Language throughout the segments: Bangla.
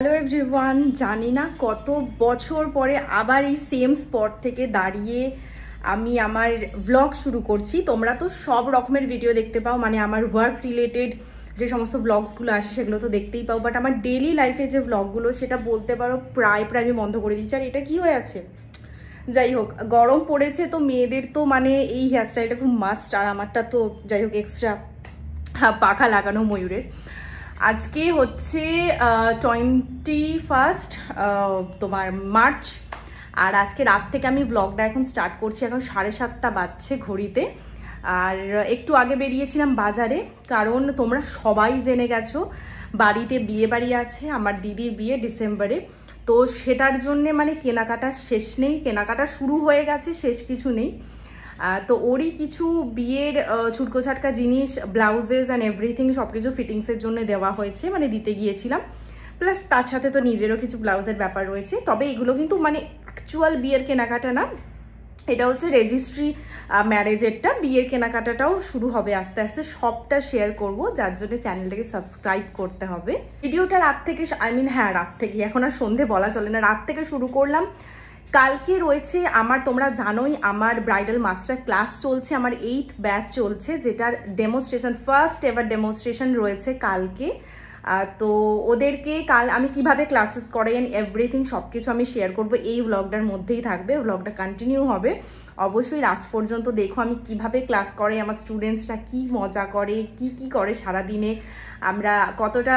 হ্যালো এভরিওয়ান, জানি না কত বছর পরে আবার এই সেম স্পট থেকে দাঁড়িয়ে আমি আমার ভ্লগ শুরু করছি। তোমরা তো সব রকমের ভিডিও দেখতে পাও, মানে আমার ওয়ার্ক রিলেটেড যে সমস্ত ভ্লগসগুলো আসে সেগুলো তো দেখতেই পাও, বাট আমার ডেইলি লাইফে যে ভ্লগগুলো সেটা বলতে পারো প্রায় আমি বন্ধ করে দিচ্ছি। আর এটা কি হয়ে আছে, যাই হোক, গরম পড়েছে তো মেয়েদের তো মানে এই হেয়ারস্টাইলটা খুব মাস্ট, আর আমারটা তো যাই হোক এক্সট্রা পাখা লাগানো ময়ূরের। আজকে হচ্ছে 21 তোমার মার্চ, আর আজকে রাত থেকে আমি ব্লগটা এখন স্টার্ট করছি। এখন 7:30 বাজছে ঘড়িতে। আর একটু আগে বেরিয়েছিলাম বাজারে, কারণ তোমরা সবাই জেনে গেছো বাড়িতে বিয়ে বাড়ি আছে, আমার দিদির বিয়ে ডিসেম্বরে। তো সেটার জন্যে মানে কেনাকাটা শেষ নেই, কেনাকাটা শুরু হয়ে গেছে, শেষ কিছু নেই। তো ওরই কিছু বিয়ের ছুটকো ছাটকা জিনিস, ব্লাউজেস অ্যান্ড এভরিথিং সব কিছু ফিটিংসের জন্য দেওয়া হয়েছে, মানে দিতে গিয়েছিলাম। প্লাস তার সাথে তো নিজেরও কিছু ব্লাউজের ব্যাপার রয়েছে। তবে এগুলো কিন্তু মানে অ্যাকচুয়াল বিয়ের কেনাকাটা না, এটা হচ্ছে রেজিস্ট্রি ম্যারেজেরটা। বিয়ের কেনাকাটাটাও শুরু হবে আস্তে আস্তে, সবটা শেয়ার করব, যার জন্য চ্যানেলটাকে সাবস্ক্রাইব করতে হবে। ভিডিওটা রাত থেকে রাত থেকে, এখন আর সন্ধে বলা চলে না, রাত থেকে শুরু করলাম। কালকে রয়েছে আমার, তোমরা জানোই আমার ব্রাইডাল মাস্টার ক্লাস চলছে, আমার 8th ব্যাচ চলছে, যেটার ডেমোস্ট্রেশন, ফার্স্ট এভার ডেমোস্ট্রেশন রয়েছে কালকে। তো ওদেরকে কাল আমি কিভাবে ক্লাসেস করাই এন্ড এভরিথিং সব কিছু আমি শেয়ার করব, এই ভ্লগটার মধ্যেই থাকবে। ভ্লগটা কন্টিনিউ হবে, অবশ্যই লাস্ট পর্যন্ত দেখো আমি কিভাবে ক্লাস করাই, আমার স্টুডেন্টসরা কি মজা করে, কি করে সারাদিনে, আমরা কতটা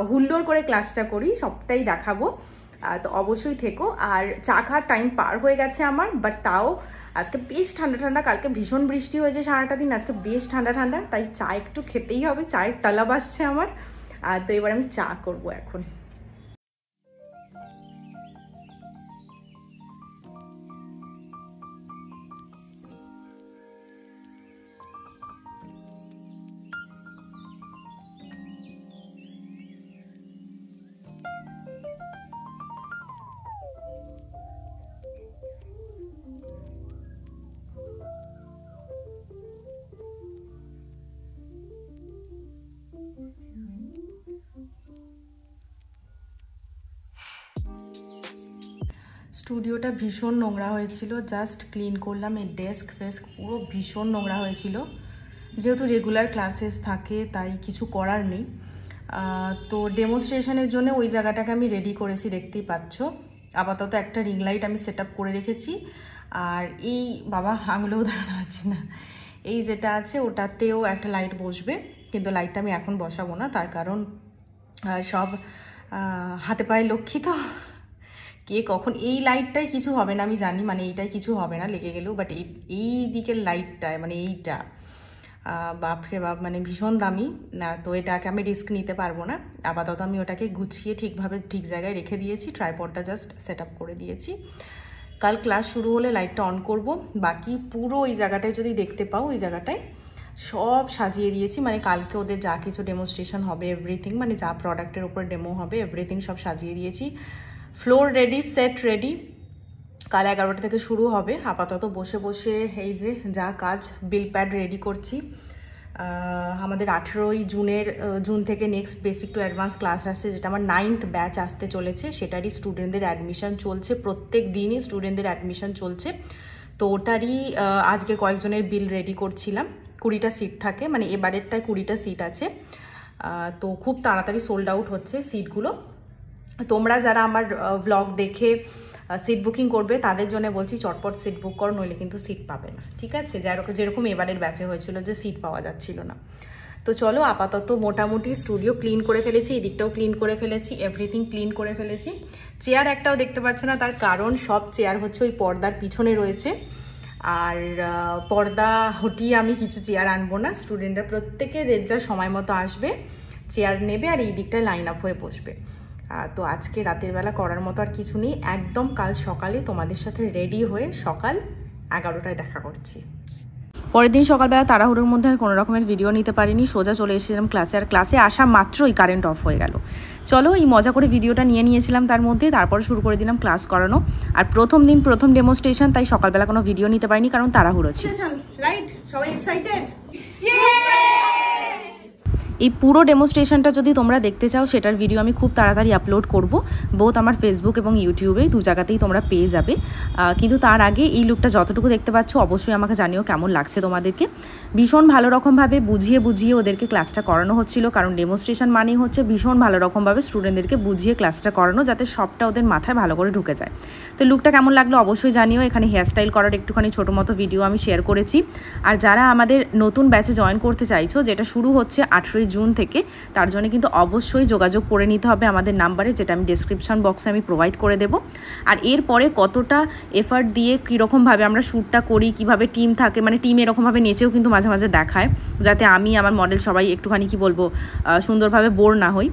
হুল্লোড় করে ক্লাসটা করি, সবটাই দেখাবো। তো অবশ্যই থেকো। আর চা খাওয়ার টাইম পার হয়ে গেছে আমার, বাট তাও আজকে বেশ ঠান্ডা ঠান্ডা, কালকে ভীষণ বৃষ্টি হয়েছে সারাটা দিন, আজকে বেশ ঠান্ডা ঠান্ডা, তাই চা একটু খেতেই হবে, চায়ের তালাব আসছে আমার। তো এবার আমি চা করবো এখন। স্টুডিওটা ভীষণ নোংরা হয়েছিল, জাস্ট ক্লিন করলাম। এই ডেস্ক ফেস্ক পুরো ভীষণ নোংরা হয়েছিল। যেহেতু রেগুলার ক্লাসেস থাকে তাই কিছু করার নেই। তো ডেমনস্ট্রেশনের জন্য ওই জায়গাটাকে আমি রেডি করেছি, দেখতেই পাচ্ছ। আপাতত একটা রিং লাইট আমি সেট আপ করে রেখেছি। আর এই বাবা আঙুলেও দাঁড়ানো আছে না, এই যেটা আছে ওটাতেও একটা লাইট বসবে, কিন্তু লাইটটা আমি এখন বসাবো না, তার কারণ সব হাতে পায়ে লক্ষ্মী তো, কে কখন এই লাইটটাই কিছু হবে না আমি জানি, মানে এইটাই কিছু হবে না লেগে গেলেও, বাট এই দিকের লাইটটায় মানে এইটা বাপরে বাপ মানে ভীষণ দামি না, তো এটাকে আমি রিস্ক নিতে পারবো না। আপাতত আমি ওটাকে গুছিয়ে ঠিকভাবে ঠিক জায়গায় রেখে দিয়েছি, ট্রাইপডটা জাস্ট সেট আপ করে দিয়েছি। কাল ক্লাস শুরু হলে লাইটটা অন করব। বাকি পুরো ওই জায়গাটায় যদি দেখতে পাও, ওই জায়গাটায় সব সাজিয়ে দিয়েছি, মানে কালকে ওদের যা কিছু ডেমোস্ট্রেশন হবে এভরিথিং, মানে যা প্রোডাক্টের উপর ডেমো হবে এভরিথিং সব সাজিয়ে দিয়েছি। ফ্লোর রেডি, সেট রেডি, কাল 11টা থেকে শুরু হবে। আপাতত বসে বসে এই যে যা কাজ, বিল প্যাড রেডি করছি। আমাদের 18ই জুন থেকে next basic to advance class আসছে, যেটা আমার 9th ব্যাচ আসতে চলেছে, সেটারই স্টুডেন্টদের অ্যাডমিশন চলছে, প্রত্যেক দিনই স্টুডেন্টদের অ্যাডমিশন চলছে। তো ওটারই আজকে কয়েকজনের বিল রেডি করছিলাম। 20টা সিট থাকে, মানে এবারেরটায় 20টা সিট আছে। তো খুব তাড়াতাড়ি সোল্ড আউট হচ্ছে সিটগুলো। তোমরা যারা আমার ব্লগ দেখে সিট বুকিং করবে তাদের জন্য বলছি চটপট সিট বুক করো, নইলে কিন্তু সিট পাবে না, ঠিক আছে? যেরকম এবারের ব্যাচে হয়েছিল যে সিট পাওয়া যাচ্ছিল না। তো চলো, আপাতত মোটামুটি স্টুডিও ক্লিন করে ফেলেছি, এই দিকটাও ক্লিন করে ফেলেছি, এভরিথিং ক্লিন করে ফেলেছি। চেয়ার একটাও দেখতে পাচ্ছ না, তার কারণ সব চেয়ার হচ্ছে ওই পর্দার পিছনে রয়েছে। আর পর্দা হটিয়ে আমি কিছু চেয়ার আনবো না, স্টুডেন্টরা প্রত্যেকে যে সময় মতো আসবে, চেয়ার নেবে আর এই দিকটায় লাইন আপ হয়ে বসবে। তো আজকে রাতের বেলা করার মতো আর কিছু নেই, একদম কাল সকালে তোমাদের সাথে রেডি হয়ে সকাল 11টায় দেখা করছি। পরের দিন সকালবেলা তাড়াহুড়োর মধ্যে আর কোনো রকমের ভিডিও নিতে পারিনি, সোজা চলে এসেছিলাম ক্লাসে। আর ক্লাসে আসা মাত্রই কারেন্ট অফ হয়ে গেল। চলো, এই মজা করে ভিডিওটা নিয়েছিলাম তার মধ্যে, তারপরে শুরু করে দিলাম ক্লাস করানো। আর প্রথম দিন প্রথম ডেমোস্ট্রেশন, তাই সকালবেলা কোনো ভিডিও নিতে পারিনি, কারণ তাড়াহুড়ো ছিল। রাইট, সবাই এক্সাইটেড? এই পুরো ডেমনস্ট্রেশনটা যদি তোমরা দেখতে চাও সেটার ভিডিও আমি খুব তাড়াতাড়ি আপলোড করব, বোথ আমার ফেসবুক এবং ইউটিউবে, দু জায়গাতেই তোমরা পেয়ে যাবে। কিন্তু তার আগে এই লুকটা যতটুকু দেখতে পাচ্ছ অবশ্যই আমাকে জানিও কেমন লাগছে তোমাদেরকে। ভীষণ ভালো রকমভাবে বুঝিয়ে ওদেরকে ক্লাসটা করানো হচ্ছিল, কারণ ডেমনস্ট্রেশন মানেই হচ্ছে ভীষণ ভালো রকমভাবে স্টুডেন্টদেরকে বুঝিয়ে ক্লাসটা করানো, যাতে সবটা ওদের মাথায় ভালো করে ঢুকে যায়। তো লুকটা কেমন লাগলো অবশ্যই জানিও। এখানে হেয়ারস্টাইল করার একটুখানি ছোটো মতো ভিডিও আমি শেয়ার করেছি। আর যারা আমাদের নতুন ব্যাচে জয়েন করতে চাইছো, যেটা শুরু হচ্ছে 18 জুন থেকে, তার জন্য কিন্তু অবশ্যই যোগাযোগ করে নিতে হবে আমাদের নাম্বারে, যেটা আমি ডেসক্রিপশন বক্সে আমি প্রোভাইড করে দেবো। আর এরপরে কতটা এফার্ট দিয়ে কীরকমভাবে আমরা শ্যুটটা করি, কীভাবে টিম থাকে, মানে টিম এরকমভাবে নেচেও কিন্তু মাঝে মাঝে দেখায়, যাতে আমি আমার মডেল সবাই একটুখানি কি বলবো সুন্দরভাবে বোর না হই।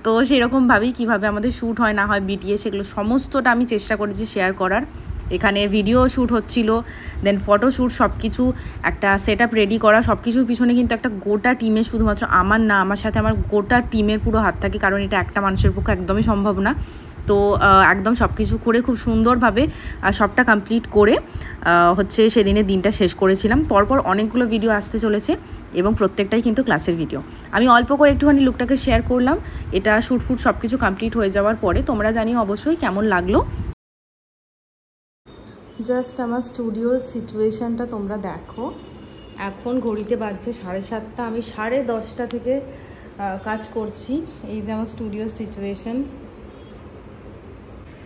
তো সেরকমভাবেই কীভাবে আমাদের শ্যুট হয় না হয় বিটিএ, সেগুলো সমস্তটা আমি চেষ্টা করেছি শেয়ার করার। এখানে ভিডিও শ্যুট হচ্ছিল, দেন ফটোশ্যুট, সব কিছু একটা সেট আপ রেডি করা, সব কিছুর পিছনে কিন্তু একটা গোটা টিমের, শুধুমাত্র আমার না, আমার সাথে আমার গোটা টিমের পুরো হাত থাকে, কারণ এটা একটা মানুষের পক্ষে একদমই সম্ভব না। তো একদম সব কিছু করে খুব সুন্দরভাবে সবটা কমপ্লিট করে হচ্ছে সেদিনের দিনটা শেষ করেছিলাম। পরপর অনেকগুলো ভিডিও আসতে চলেছে এবং প্রত্যেকটাই কিন্তু ক্লাসের ভিডিও। আমি অল্প করে একটুখানি লুকটাকে শেয়ার করলাম। এটা শ্যুট সব কিছু কমপ্লিট হয়ে যাওয়ার পরে তোমরা জানিও অবশ্যই কেমন লাগলো। জাস্ট আমার স্টুডিওর সিচুয়েশানটা তোমরা দেখো। এখন ঘড়িতে বাজছে 7:30, আমি 10:30 থেকে কাজ করছি। এই যে আমার স্টুডিওর সিচুয়েশান,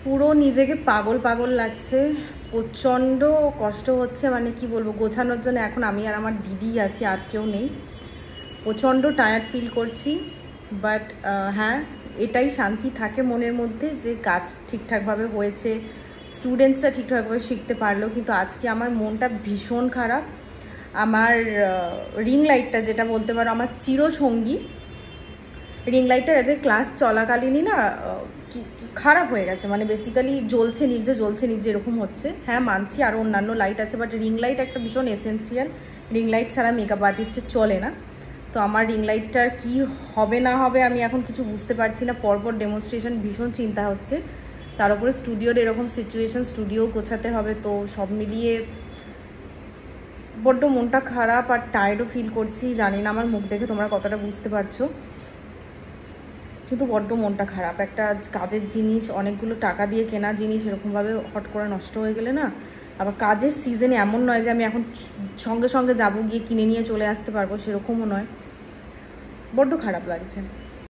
পুরো নিজেকে পাগল লাগছে, প্রচণ্ড কষ্ট হচ্ছে, মানে কি বলবো, গোছানোর জন্য এখন আমি আর আমার দিদি আছি, আর কেউ নেই। প্রচণ্ড টায়ার্ড ফিল করছি, বাট হ্যাঁ, এটাই শান্তি থাকে মনের মধ্যে যে কাজ ঠিকঠাকভাবে হয়েছে, স্টুডেন্টসরা ঠিকঠাকভাবে শিখতে পারলো। কিন্তু আজকে আমার মনটা ভীষণ খারাপ। আমার রিং লাইটটা, যেটা বলতে পারো আমার চিরসঙ্গী, রিং লাইটটা যে ক্লাস চলাকালীনই না খারাপ হয়ে গেছে, মানে বেসিক্যালি জ্বলছে নিভছে এরকম হচ্ছে। হ্যাঁ মানছি আরও অন্যান্য লাইট আছে, বাট রিং লাইট একটা ভীষণ এসেন্সিয়াল। রিং লাইট ছাড়া মেকআপ আর্টিস্টের চলে না। তো আমার রিং লাইটটার কী হবে না হবে আমি এখন কিছু বুঝতে পারছি না। পরপর ডেমনস্ট্রেশন, ভীষণ চিন্তা হচ্ছে, তার উপরে স্টুডিওর এরকম সিচুয়েশন, স্টুডিও গোছাতে হবে। তো সব মিলিয়ে বড্ড মনটা খারাপ আর টায়ার্ডও ফিল করছি। জানি না আমার মুখ দেখে তোমরা কতটা বুঝতে পারছো, কিন্তু বড্ড মনটা খারাপ। একটা কাজের জিনিস, অনেকগুলো টাকা দিয়ে কেনা জিনিস, এরকমভাবে হট করে নষ্ট হয়ে গেলে না, আবার কাজের সিজনে এমন নয় যে আমি এখন সঙ্গে সঙ্গে যাবো, গিয়ে কিনে নিয়ে চলে আসতে পারবো, সেরকমও নয়। বড্ড খারাপ লাগছে।